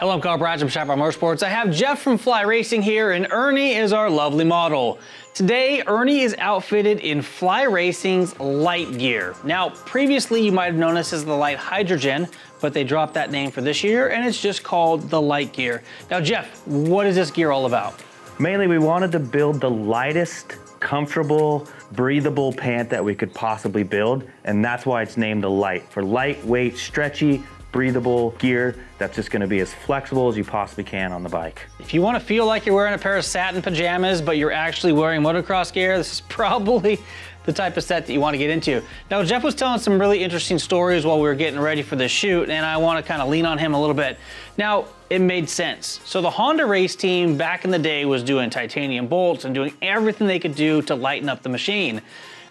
Hello, I'm Carl Bratch from Chaparral Motorsports. I have Jeff from Fly Racing here, and Ernie is our lovely model. Today, Ernie is outfitted in Fly Racing's LITE gear. Now, previously you might have known this as the LITE Hydrogen, but they dropped that name for this year, and it's just called the LITE gear. Now, Jeff, what is this gear all about? Mainly, we wanted to build the lightest, comfortable, breathable pant that we could possibly build, and that's why it's named the LITE, for lightweight, stretchy, breathable gear that's just gonna be as flexible as you possibly can on the bike. If you wanna feel like you're wearing a pair of satin pajamas, but you're actually wearing motocross gear, this is probably the type of set that you wanna get into. Now, Jeff was telling some really interesting stories while we were getting ready for this shoot, and I wanna kind of lean on him a little bit. Now, it made sense. So the Honda race team back in the day was doing titanium bolts and doing everything they could do to lighten up the machine.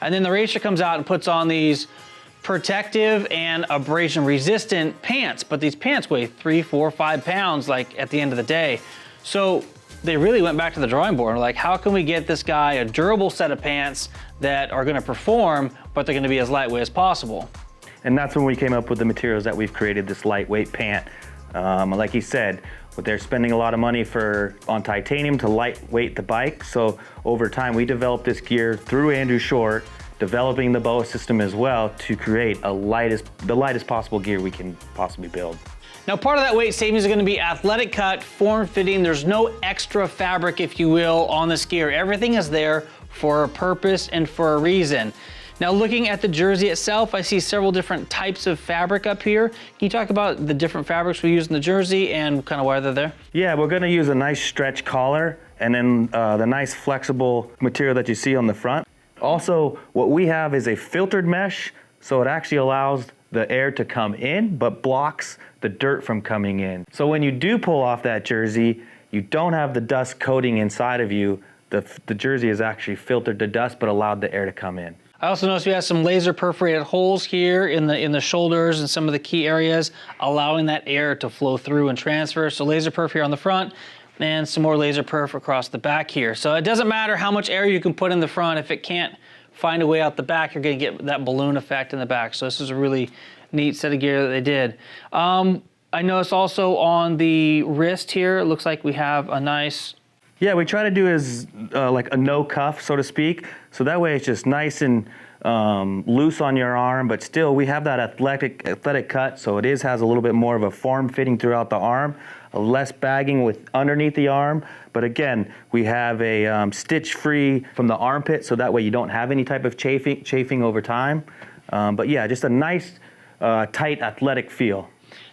And then the racer comes out and puts on these protective and abrasion resistant pants, but these pants weigh 3, 4, 5 pounds like at the end of the day. So they really went back to the drawing board. Like, how can we get this guy a durable set of pants that are gonna perform, but they're gonna be as lightweight as possible? And that's when we came up with the materials that we've created, this lightweight pant. Like he said, they're spending a lot of money on titanium to lightweight the bike. So over time, we developed this gear through Andrew Short, developing the BOA system as well to create the lightest possible gear we can possibly build. Now, part of that weight savings is going to be athletic cut, form fitting. There's no extra fabric, if you will, on this gear. Everything is there for a purpose and for a reason. Now, looking at the jersey itself, I see several different types of fabric up here. Can you talk about the different fabrics we use in the jersey and kind of why they're there? Yeah, we're going to use a nice stretch collar and then the nice flexible material that you see on the front. Also, what we have is a filtered mesh, so it actually allows the air to come in, but blocks the dirt from coming in. So when you do pull off that jersey, you don't have the dust coating inside of you. The jersey is actually filtered the dust, but allowed the air to come in. I also noticed we have some laser perforated holes here in the shoulders and some of the key areas, allowing that air to flow through and transfer. So laser perf here on the front, and some more laser perf across the back here. So it doesn't matter how much air you can put in the front. If it can't find a way out the back, you're gonna get that balloon effect in the back. So this is a really neat set of gear that they did. I noticed also on the wrist here, it looks like we have a nice... Yeah, we try to do is like a no cuff, so to speak. So that way it's just nice and loose on your arm, but still we have that athletic cut, so it has a little bit more of a form fitting throughout the arm, less bagging with underneath the arm. But again, we have a stitch free from the armpit, so that way you don't have any type of chafing over time. But yeah, just a nice tight athletic feel.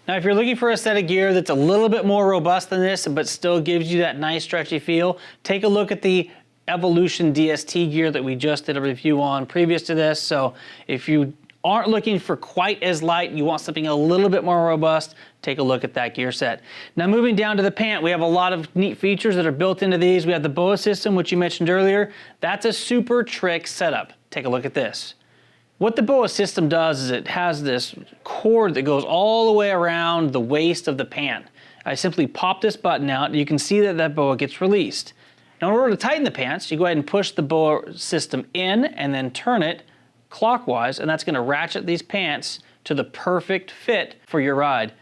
Now, if you're looking for a set of gear that's a little bit more robust than this, but still gives you that nice stretchy feel, take a look at the Evolution DST gear that we just did a review on previous to this. So if you aren't looking for quite as light, you want something a little bit more robust, take a look at that gear set. Now, moving down to the pant, we have a lot of neat features that are built into these. We have the BOA system, which you mentioned earlier. That's a super trick setup. Take a look at this. What the BOA system does is it has this cord that goes all the way around the waist of the pant. I simply pop this button out, and you can see that that BOA gets released. Now, in order to tighten the pants, you go ahead and push the BOA system in and then turn it clockwise, and that's gonna ratchet these pants to the perfect fit for your ride.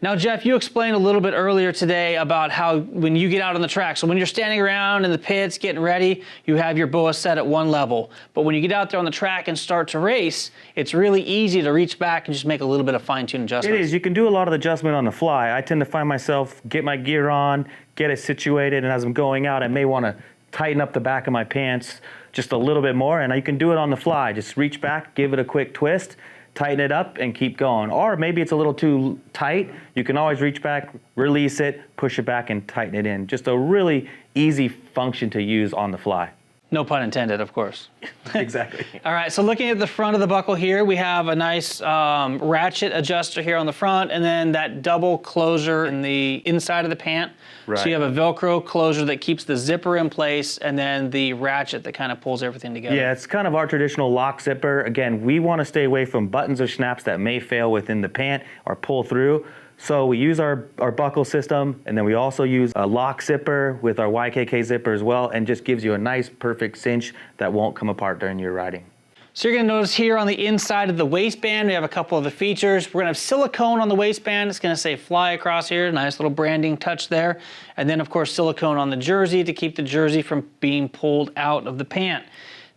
Now, Jeff, you explained a little bit earlier today about how when you get out on the track, so when you're standing around in the pits getting ready, you have your BOA set at one level. But when you get out there on the track and start to race, it's really easy to reach back and just make a little bit of fine-tune adjustments. It is. You can do a lot of adjustment on the fly. I tend to find myself, get my gear on, get it situated, and as I'm going out, I may want to tighten up the back of my pants just a little bit more, and you can do it on the fly. Just reach back, give it a quick twist, tighten it up, and keep going. Or maybe it's a little too tight. You can always reach back, release it, push it back, and tighten it in. Just a really easy function to use on the fly. No pun intended, of course. Exactly. All right, so looking at the front of the buckle here, we have a nice ratchet adjuster here on the front, and then that double closure in the inside of the pant. Right. So you have a Velcro closure that keeps the zipper in place, and then the ratchet that kind of pulls everything together. Yeah, it's kind of our traditional lock zipper. Again, we want to stay away from buttons or snaps that may fail within the pant or pull through. So we use our buckle system, and then we also use a lock zipper with our YKK zipper as well, and just gives you a nice, perfect cinch that won't come apart during your riding. So you're gonna notice here on the inside of the waistband, we have a couple of the features. We're gonna have silicone on the waistband. It's gonna say Fly across here, nice little branding touch there. And then of course, silicone on the jersey to keep the jersey from being pulled out of the pant.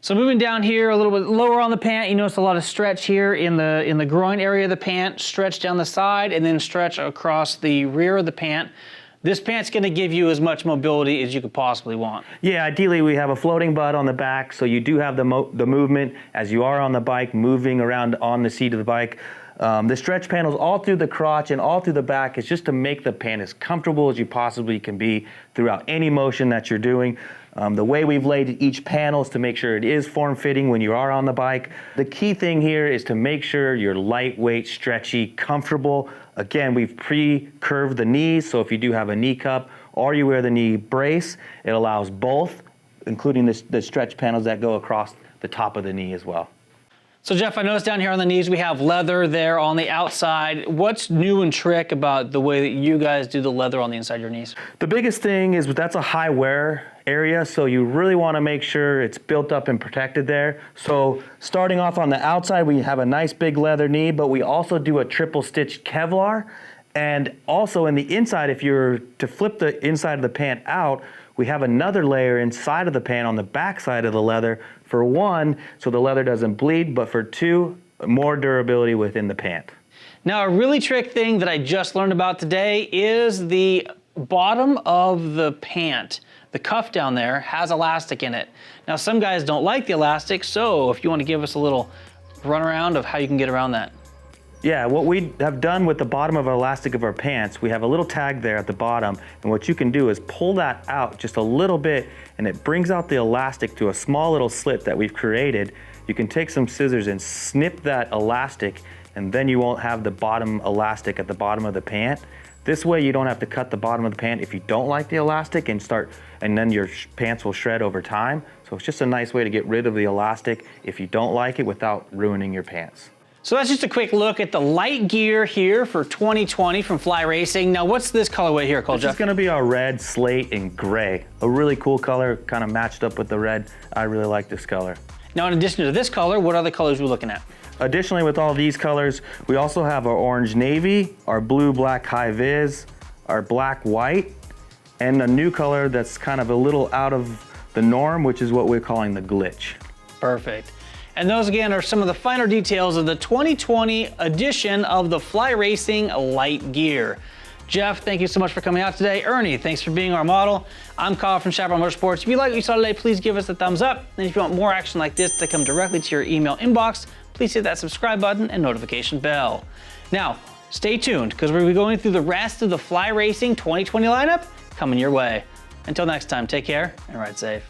So moving down here a little bit lower on the pant, you notice a lot of stretch here in the groin area of the pant, stretch down the side, and then stretch across the rear of the pant. This pant's gonna give you as much mobility as you could possibly want. Yeah, ideally we have a floating butt on the back, so you do have the movement as you are on the bike, moving around on the seat of the bike. The stretch panels all through the crotch and all through the back is just to make the pant as comfortable as you possibly can be throughout any motion that you're doing. The way we've laid each panel is to make sure it is form-fitting when you are on the bike. The key thing here is to make sure you're lightweight, stretchy, comfortable. Again, we've pre-curved the knees, so if you do have a knee cup or you wear the knee brace, it allows both, including the stretch panels that go across the top of the knee as well. So Jeff, I noticed down here on the knees we have leather there on the outside. What's new and trick about the way that you guys do the leather on the inside of your knees? The biggest thing is that's a high wear area, so you really want to make sure it's built up and protected there. So starting off on the outside, we have a nice big leather knee, but we also do a triple stitch Kevlar. And also in the inside, if you're to flip the inside of the pant out, we have another layer inside of the pant on the back side of the leather. For one, so the leather doesn't bleed, but for two, more durability within the pant. Now, a really trick thing that I just learned about today is the bottom of the pant. The cuff down there has elastic in it. Now, some guys don't like the elastic, so if you want to give us a little runaround of how you can get around that. Yeah, what we have done with the bottom of our elastic of our pants, we have a little tag there at the bottom, and what you can do is pull that out just a little bit, and it brings out the elastic to a small little slit that we've created. You can take some scissors and snip that elastic, and then you won't have the bottom elastic at the bottom of the pant. This way you don't have to cut the bottom of the pant if you don't like the elastic and then your pants will shred over time. So it's just a nice way to get rid of the elastic if you don't like it without ruining your pants. So that's just a quick look at the LITE gear here for 2020 from Fly Racing. Now, what's this colorway here called, Jeff? This is gonna be our red, slate, and gray. A really cool color, kind of matched up with the red. I really like this color. Now, in addition to this color, what other colors are we looking at? Additionally, with all these colors, we also have our orange navy, our blue black high vis, our black white, and a new color that's kind of a little out of the norm, which is what we're calling the glitch. Perfect. And those again are some of the finer details of the 2020 edition of the Fly Racing LITE gear. Jeff, thank you so much for coming out today. Ernie, thanks for being our model. I'm Kyle from Chaparral Motorsports. If you like what you saw today, please give us a thumbs up. And if you want more action like this to come directly to your email inbox, please hit that subscribe button and notification bell. Now, stay tuned because we'll be going through the rest of the Fly Racing 2020 lineup coming your way. Until next time, take care and ride safe.